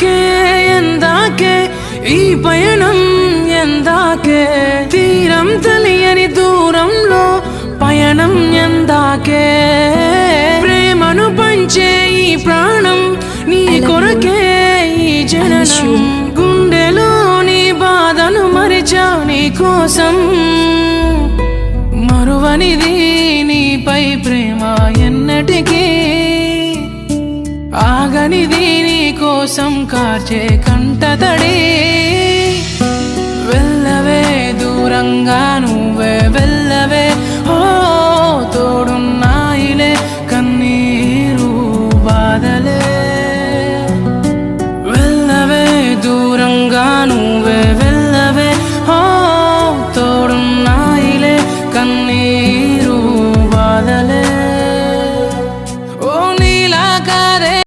ఎందాకే ఎందాకే ఈ పయనం ఎందాకే తీరం తెలియని దూరంలో పయనం ఎందాకే ప్రేమను పంచే ఈ ప్రాణం నీ కొరకే ఈ జననం గుండెలో నీ బాధను మరిచా నీ కోసం మరువనిది నీపై ప్రేమ ఎన్నటికీ ఆగనిది నీ కోసం కార్చే కంటతడి వెళ్ళవే దూరంగా నువ్వు